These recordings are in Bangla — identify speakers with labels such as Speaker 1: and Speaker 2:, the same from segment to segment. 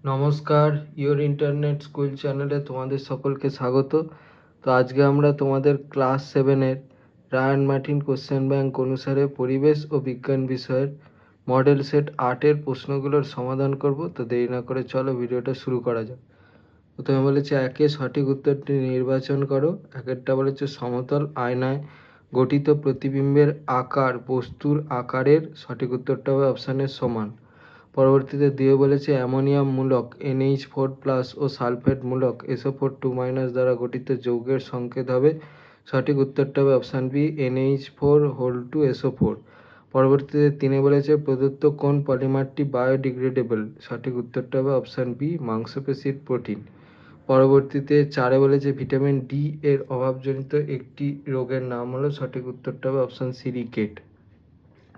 Speaker 1: নমস্কার, ইওর ইন্টারনেট স্কুল চ্যানেলে তোমাদের সকলকে স্বাগত। তো আজকে আমরা তোমাদের ক্লাস 7-এর রায়ান মার্টিন কোশ্চেন ব্যাংক অনুসারে পরিবেশ ও বিজ্ঞান বিষয়ের মডেল সেট 8-এর প্রশ্নগুলোর সমাধান করব। তো দেরি না করে চলো ভিডিওটা শুরু করা যাক। প্রথমে বলেছে একে সঠিক উত্তরটি নির্বাচন করো। একেরটা বলেছে সমতল আয়নায় গঠিত প্রতিবিম্বের আকার বস্তুর আকারের, সঠিক উত্তরটা হবে অপশানের সমান। পরবর্তীতে দিয়ে বলেছে অ্যামোনিয়াম মূলক NH4+ ও সালফেট মূলক SO4 2- দ্বারা গঠিত যৌগের সংকেত হবে, সঠিক উত্তরটা হবে অপশান বি NH4(2)SO4। পরবর্তীতে তিনে বলেছে প্রদত্ত কোন পলিমারটি বায়োডিগ্রেডেবল, সঠিক উত্তরটা হবে অপশান বি মাংসপেশির প্রোটিন। পরবর্তীতে চারে বলেছে ভিটামিন ডি এর অভাবজনিত একটি রোগের নাম হলো, সঠিক উত্তরটা হবে অপশান সি রিকেট।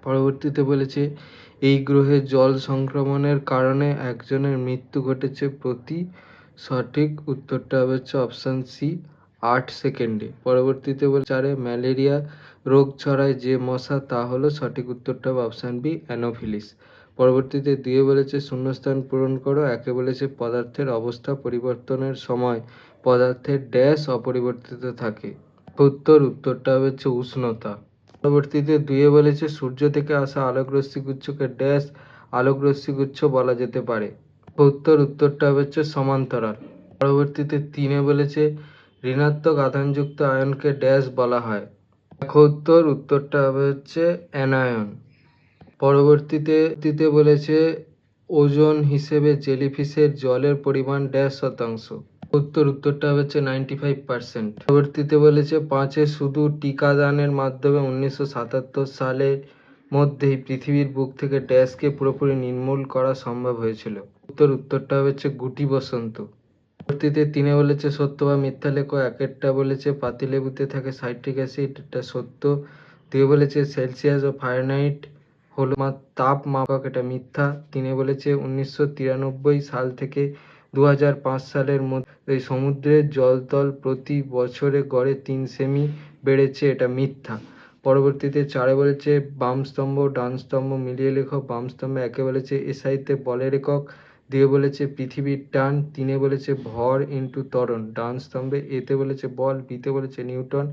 Speaker 1: পরবর্তীতে বলেছে এই গ্রহে জল সংক্রমণের কারণে একজনের মৃত্যু ঘটেছে প্রতি, সঠিক উত্তরটা হচ্ছে অপশান সি 8 সেকেন্ডে। পরবর্তীতে বলে চারে ম্যালেরিয়া রোগ ছড়ায় যে মশা, তা হলো, সঠিক উত্তরটা হবে অপশান বি অ্যানোফিলিস। পরবর্তীতে দিয়ে বলেছে শূন্যস্থান পূরণ করো। একে বলেছে পদার্থের অবস্থা পরিবর্তনের সময় পদার্থের ড্যাশ অপরিবর্তিত থাকে, উত্তরটা হচ্ছে উষ্ণতা। পরবর্তীতে দুয়ে বলেছে সূর্য থেকে আসা আলোকরশ্মিগুচ্ছকে ড্যাশ আলোকরশ্মিগুচ্ছ বলা যেতে পারে, উত্তরটা হচ্ছে সমান্তরাল। পরবর্তীতে তিনে বলেছে ঋণাত্মক আধানযুক্ত আয়নকে ড্যাশ বলা হয়, উত্তরটা হচ্ছে অ্যানায়ন। পরবর্তীতে বলেছে ওজন হিসেবে জেলিফিশের জলের পরিমাণ ড্যাশ শতাংশ, উত্তরটা হচ্ছে 95%। পরবর্তীতে বলেছে পাঁচে শুধু টিকাদানের মাধ্যমে 1977 সালের মধ্যেই পৃথিবীর বুক থেকে ড্যাশকে পুরোপুরি নির্মূল করা সম্ভব হয়েছিল, উত্তরটা হচ্ছে গুটি বসন্ত। পরবর্তীতে তিনে বলেছে সত্য বা মিথ্যা লেখো। একেরটা বলেছে পাতিলেবুতে থাকে সাইট্রিক অ্যাসিড, এটা সত্য। দুয়ে বলেছে সেলসিয়াস ও ফারেনহাইট হলো তাপ মাপক, এটা মিথ্যা। তিনে বলেছে 1993 সাল থেকে 2005 সালের মধ্যে সমুদ্রের জলতল প্রতি বছরে গড়ে 3 সেমি বেড়েছে, এটা মিথ্যা। পরবর্তীতে চারে বলেছে বাম স্তম্ভ ডান স্তম্ভ মিলিয়ে লেখো। বাম স্তম্ভে একে বলেছে এসআইতে বলের একক, দিয়ে বলেছে পৃথিবীর টান, তিনে বলেছে ভর ইন্টু ত্বরণ। ডান স্তম্ভে এতে বলেছে বল, বিতে বলেছে নিউটন,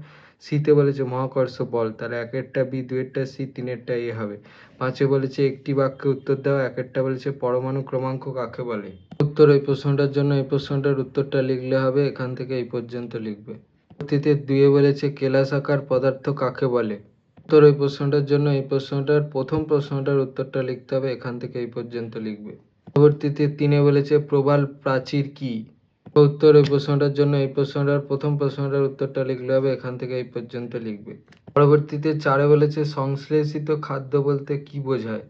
Speaker 1: সিতে বলেছে মহাকর্ষ বল। তাহলে একেরটা বি, দুয়েরটা সি, তিনেরটা এ হবে। পাঁচে বলেছে একটি বাক্যে উত্তর দেওয়া। একেরটা বলেছে পরমাণু ক্রমাঙ্ক কাকে বলে। উত্তর এই প্রশ্নটার জন্য এই প্রশ্নটার উত্তরটা লিখলে হবে, এখান থেকে এই পর্যন্ত লিখবে। পরবর্তীতে দুয়ে বলেছে কেলাসাকার পদার্থ কাকে বলে। উত্তর এই প্রশ্নটার জন্য এই প্রশ্নটার প্রথম প্রশ্নটার উত্তরটা লিখতে হবে, এখান থেকে এই পর্যন্ত লিখবে। পরবর্তীতে তিনে বলেছে প্রবাল প্রাচীর কি। উত্তর এই প্রশ্নটার জন্য এই প্রশ্নটার প্রথম প্রশ্নটার উত্তরটা লিখলে হবে, এখান থেকে এই পর্যন্ত লিখবে। পরবর্তীতে চারে বলেছে সংশ্লেষিত খাদ্য বলতে কি বোঝায়,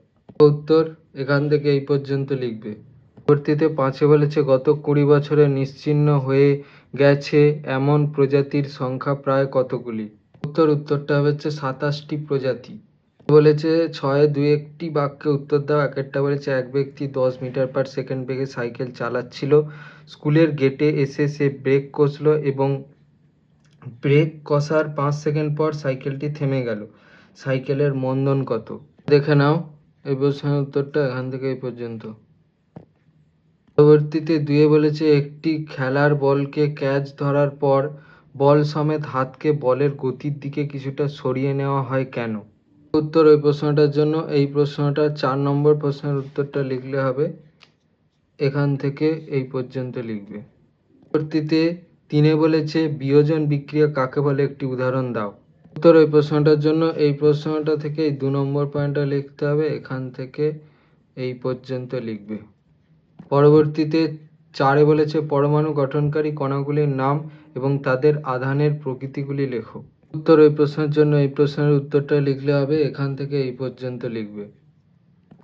Speaker 1: উত্তর এখান থেকে এই পর্যন্ত লিখবে। পরবর্তীতে পাঁচে বলেছে গত 20 বছরে নিশ্চিহ্ন হয়ে গেছে এমন প্রজাতির সংখ্যা প্রায় কতগুলি, উত্তরটা হচ্ছে 27টি প্রজাতি। বলেছে ছয়ে দুই একটি বাক্যে উত্তর দাও। একেরটা বলেছে এক ব্যক্তি 10 মিটার/সেকেন্ড বেগে সাইকেল চালাচ্ছিল, স্কুলের গেটে এসে সে ব্রেক কষলো এবং ব্রেক কষার 5 সেকেন্ড পর সাইকেলটি থেমে গেল, সাইকেলের মন্দন কত। দেখে নাও এই প্রশ্নের উত্তরটা, এখান থেকে এই পর্যন্ত। পরবর্তীতে দুয়ে বলেছে একটি খেলার বলকে ক্যাচ ধরার পর বল সমেত হাতকে বলের গতির দিকে কিছুটা সরিয়ে নেওয়া হয় কেন। উত্তর ওই প্রশ্নটার জন্য এই প্রশ্নটা 4 নম্বর প্রশ্নের উত্তরটা লিখলে হবে, এখান থেকে এই পর্যন্ত লিখবে। পরবর্তীতে তিনে বলেছে বিয়োজন বিক্রিয়া কাকে বলে, একটি উদাহরণ দাও। উত্তর ওই প্রশ্নটার জন্য এই প্রশ্নটা থেকে এই 2 নম্বর পয়েন্টটা লিখতে হবে, এখান থেকে এই পর্যন্ত লিখবে। পরবর্তীতে চারে বলেছে পরমাণু গঠনকারী কণাগুলির নাম এবং তাদের আধানের প্রকৃতিগুলি লেখো। উত্তর ওই প্রশ্নের জন্য এই প্রশ্নের উত্তরটা লিখলে হবে, এখান থেকে এই পর্যন্ত লিখবে।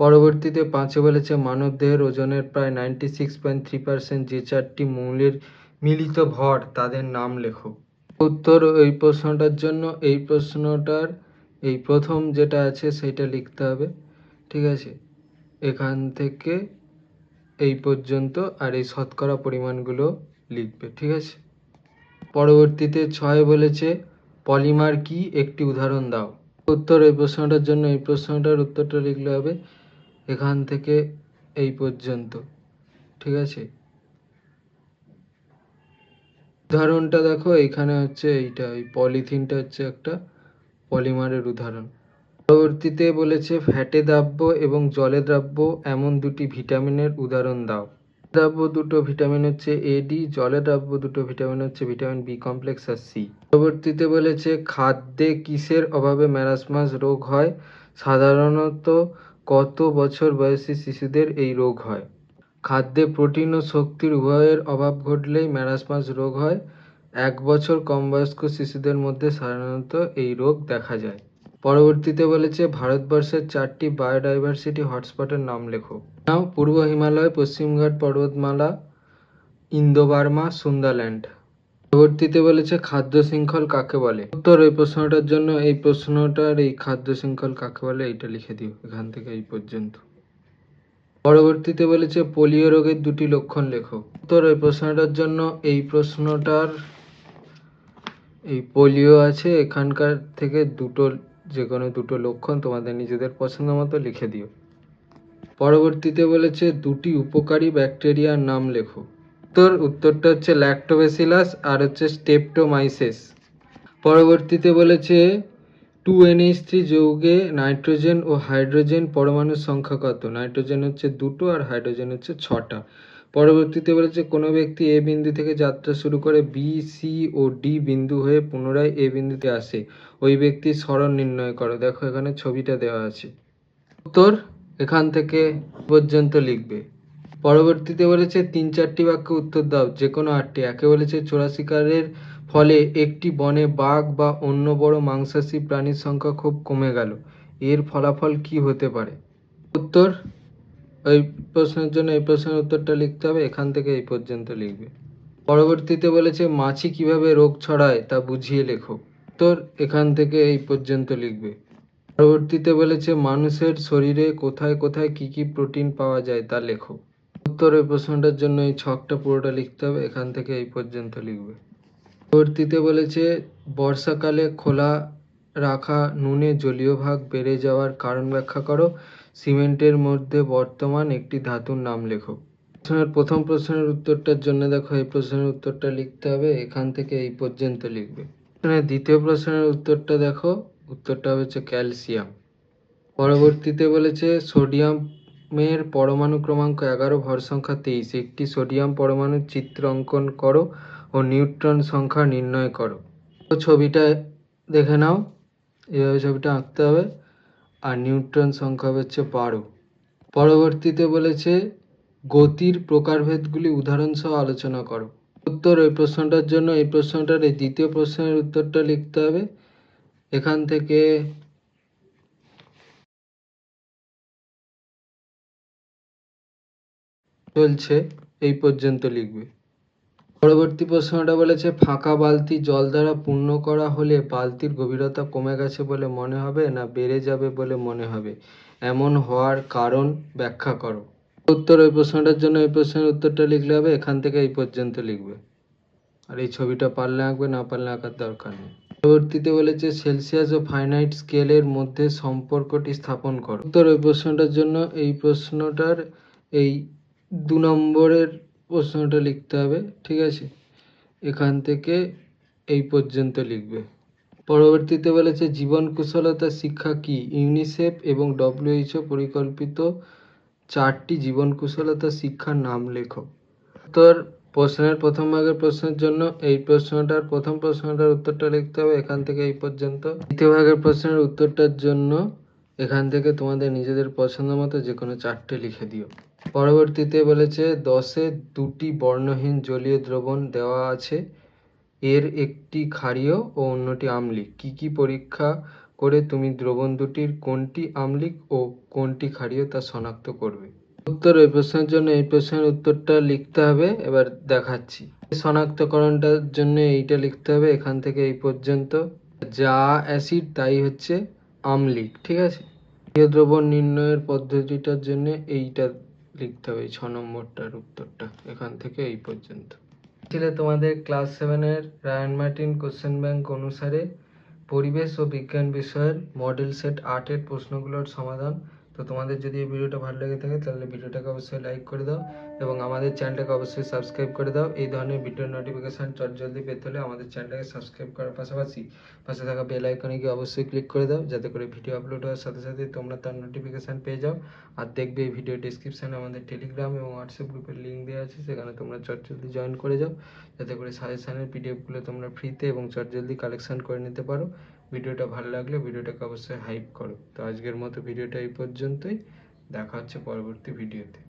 Speaker 1: পরবর্তীতে পাঁচে বলেছে মানব দেহের ওজনের প্রায় 96.3% যে 4টি মৌলের মিলিত ভর তাদের নাম লেখো। উত্তর এই প্রশ্নটার জন্য এই প্রশ্নটার এই প্রথম যেটা আছে সেটা লিখতে হবে, ঠিক আছে, এখান থেকে এই পর্যন্ত, আর এই শতকরা পরিমাণগুলো লিখবে, ঠিক আছে। পরবর্তীতে ছয় বলেছে পলিমার কি, একটি উদাহরণ দাও। উত্তর এই প্রশ্নটার জন্য এই প্রশ্নটার উত্তরটা লিখলে হবে, এখান থেকে এই পর্যন্ত। ঠিক আছে। উদাহরণটা দেখো, এখানে হচ্ছে এইটা, এই পলিথিনটা হচ্ছে একটা পলিমারের উদাহরণ। পরবর্তীতে বলেছে ফ্যাটে দ্রাব্য এবং জলে দ্রাব্য এমন দুটি ভিটামিনের উদাহরণ দাও। দ্রাব্য দুটো ভিটামিন হচ্ছে এ ডি, জলে দ্রাব্য দুটো ভিটামিন হচ্ছে ভিটামিন বি কমপ্লেক্স আর সি। পরবর্তীতে বলেছে খাদ্যে কিসের অভাবে ম্যারাসমাস রোগ হয়? সাধারণত কত বছর বয়সী শিশুদের এই রোগ হয়? খাদ্যে প্রোটিন ও শক্তির উভয়ের অভাব ঘটলেই ম্যারাসমাস রোগ হয়। 1 বছর কম বয়স্ক শিশুদের মধ্যে সাধারণত এই রোগ দেখা যায়। পরবর্তীতে বলেছে ভারতবর্ষের 4টি বায়োডাইভার্সিটি হটস্পটের নাম লেখো। নাও পূর্ব হিমালয়, পশ্চিমঘাট পর্বতমালা, ইন্দো বার্মা, সুন্দারল্যান্ড। পরবর্তীতে বলেছে খাদ্য শৃঙ্খল কাকে বলে? উত্তর এই প্রশ্নটার জন্য, এই প্রশ্নটার এই খাদ্য শৃঙ্খল কাকে বলে এইটা লিখে দিও এখান থেকে এই পর্যন্ত। পরবর্তীতে বলেছে পোলিও রোগের দুটি লক্ষণ লেখো। উত্তর এই প্রশ্নটার জন্য, এই প্রশ্নটার এই পোলিও আছে, এখানকার থেকে দুটো, যে কোনো দুটো লক্ষণ তোমাদের নিজেদের পছন্দ মতো লিখে দিও। পরবর্তীতে বলেছে দুটি উপকারী ব্যাকটেরিয়ার নাম লেখো। উত্তরটা হচ্ছে ল্যাক্টোব্যাসিলাস আর হচ্ছে স্টেপটোমাইসিস। পরবর্তীতে বলেছে 2NH3 যৌগে নাইট্রোজেন ও হাইড্রোজেন পরমাণুর সংখ্যা কত? নাইট্রোজেন হচ্ছে 2টো আর হাইড্রোজেন হচ্ছে 6টা। পরবর্তীতে বলেছে কোনো ব্যক্তি এ বিন্দু থেকে যাত্রা শুরু করে বি, সি ও ডি বিন্দু হয়ে পুনরায় এ বিন্দুতে আসে, ওই ব্যক্তির সরণ নির্ণয় করো। দেখো এখানে ছবিটা দেওয়া আছে। উত্তর এখান থেকে পর্যন্ত লিখবে। পরবর্তীতে বলেছে 3-4টি বাক্যে উত্তর দাও, যে কোনো 8টি। একে বলেছে চোরা শিকারের ফলে একটি বনে বাঘ বা অন্য বড় মাংসাশী প্রাণীর সংখ্যা খুব কমে গেল, এর ফলাফল কি হতে পারে? উত্তর এই প্রশ্নের জন্য এই প্রশ্নের উত্তরটা লিখতে হবে, এখান থেকে এই পর্যন্ত লিখবে। পরবর্তীতে বলেছে মাছি কিভাবে রোগ ছড়ায় তা বুঝিয়ে লেখো। উত্তর এখান থেকে এই পর্যন্ত লিখবে। পরবর্তীতে বলেছে মানুষের শরীরে কোথায় কোথায় কি কি প্রোটিন পাওয়া যায় তা লেখো। উত্তর এই প্রশ্নটার জন্য এই ছকটা পুরোটা লিখতে হবে, এখান থেকে এই পর্যন্ত লিখবে। পরবর্তীতে বলেছে বর্ষাকালে খোলা রাখা নুনে জলীয় ভাগ বেড়ে যাওয়ার কারণ ব্যাখ্যা করো। সিমেন্টের মধ্যে বর্তমান একটি ধাতুর নাম লেখো। প্রথম প্রশ্নের উত্তরটার জন্য দেখো এই প্রশ্নের উত্তরটা লিখতে হবে, এখান থেকে এই পর্যন্ত লিখবে। দ্বিতীয় প্রশ্নের উত্তরটা দেখো, উত্তরটা হচ্ছে ক্যালসিয়াম। পরবর্তীতে বলেছে সোডিয়ামের পরমাণু ক্রমাঙ্ক 11, ভর সংখ্যা 23, একটি সোডিয়াম পরমাণুর চিত্র অঙ্কন করো ও নিউট্রন সংখ্যা নির্ণয় করো। তো ছবিটা দেখে নাও, এভাবে ছবিটা আঁকতে হবে, আর নিউট্রন সংখ্যা হচ্ছে 12। পরবর্তীতে বলেছে গতির প্রকারভেদগুলি উদাহরণ সহ আলোচনা করো। উত্তর এই প্রশ্নটার জন্য এই প্রশ্নটার এই দ্বিতীয় প্রশ্নের উত্তরটা লিখতে হবে, এখান থেকে চলছে এই পর্যন্ত লিখবে। পরবর্তী প্রশ্নটা বলেছে ফাঁকা বালতি জল দ্বারা পূর্ণ করা হলে বালতির গভীরতা কমে গেছে বলে মনে হবে না বেড়ে যাবে বলে মনে হবে, এমন হওয়ার কারণ ব্যাখ্যা করো। উত্তর ওই প্রশ্নটার জন্য এই প্রশ্নের উত্তরটা লিখলে হবে, এখান থেকে এই পর্যন্ত লিখবে। আর এই ছবিটা পারলে আঁকবে, না পারলে আঁকার দরকার নেই। পরবর্তীতে বলেছে সেলসিয়াস ও ফারেনহাইট স্কেলের মধ্যে সম্পর্কটি স্থাপন করো। উত্তর ওই প্রশ্নটার জন্য এই প্রশ্নটার এই 2 নম্বরের প্রশ্নটা লিখতে হবে, ঠিক আছে, এখান থেকে এই পর্যন্ত লিখবে। পরবর্তীতে বলেছে জীবন কুশলতা শিক্ষা কি? ইউনিসেফ এবং WHO পরিকল্পিত 4টি জীবন কুশলতা শিক্ষার নাম লেখো। উত্তর প্রশ্নের প্রথম ভাগের প্রশ্নের জন্য এই প্রশ্নটার প্রথম প্রশ্নটার উত্তরটা লিখতে হবে, এখান থেকে এই পর্যন্ত। দ্বিতীয় ভাগের প্রশ্নের উত্তরটার জন্য এখান থেকে তোমাদের নিজেদের পছন্দ মতো যে কোনো 4টে লিখে দিও। পরবর্তীতে বলেছে 10-এ 2টি বর্ণহীন জলীয় দ্রবণ দেওয়া আছে, এর একটি ক্ষারীয় ও অন্যটি আম্লিক, কি কি পরীক্ষা করে তুমি দ্রবণ দুটির কোনটি আম্লিক ও কোনটি ক্ষারীয় তা শনাক্ত করবে? উত্তর এই প্রশ্নের জন্য এই প্রশ্নের উত্তরটা লিখতে হবে, এবার দেখাচ্ছি। শনাক্তকরণটার জন্য এইটা লিখতে হবে, এখান থেকে এই পর্যন্ত। যা অ্যাসিড তাই হচ্ছে আম্লিক, ঠিক আছে। ক্ষারীয় দ্রবণ নির্ণয়ের পদ্ধতিটার জন্য এইটা লিখতে হবে, 6 নম্বরটার উত্তরটা, এখান থেকে এই পর্যন্ত। তোমাদের ক্লাস 7-এর রায়ান মার্টিন কোশ্চেন ব্যাংক অনুসারে পরিবেশ ও বিজ্ঞান বিষয়ের মডেল সেট 8-এর প্রশ্নগুলোর সমাধান তো তোমাদের যদি এই ভিডিওটা ভালো লেগে থাকে তাহলে ভিডিওটাকে অবশ্যই লাইক করে দাও এবং আমাদের চ্যানেলটাকে অবশ্যই সাবস্ক্রাইব করে দাও। এই ধরনের ভিডিওর নোটিফিকেশান চটজলদি পেতে হলে আমাদের চ্যানেলটাকে সাবস্ক্রাইব করার পাশাপাশি পাশে থাকা বেল আইকনে গিয়ে অবশ্যই ক্লিক করে দাও, যাতে করে ভিডিও আপলোড হওয়ার সাথে সাথে তোমরা তার নোটিফিকেশান পেয়ে যাও। আর দেখবে এই ভিডিও ডিসক্রিপশানে আমাদের টেলিগ্রাম এবং হোয়াটসঅ্যাপ গ্রুপের লিঙ্ক দেওয়া আছে, সেখানে তোমরা চটজলদি জয়েন করে যাও, যাতে করে সাজেশানের পিডিএফগুলো তোমরা ফ্রিতে এবং চটজলদি কালেকশান করে নিতে পারো। ভিডিওটা ভালো লাগলে ভিডিওটাকে অবশ্যই হাইপ করো। তো আজকের মতো ভিডিওটা এই পর্যন্তই, দেখা হচ্ছে পরবর্তী ভিডিওতে।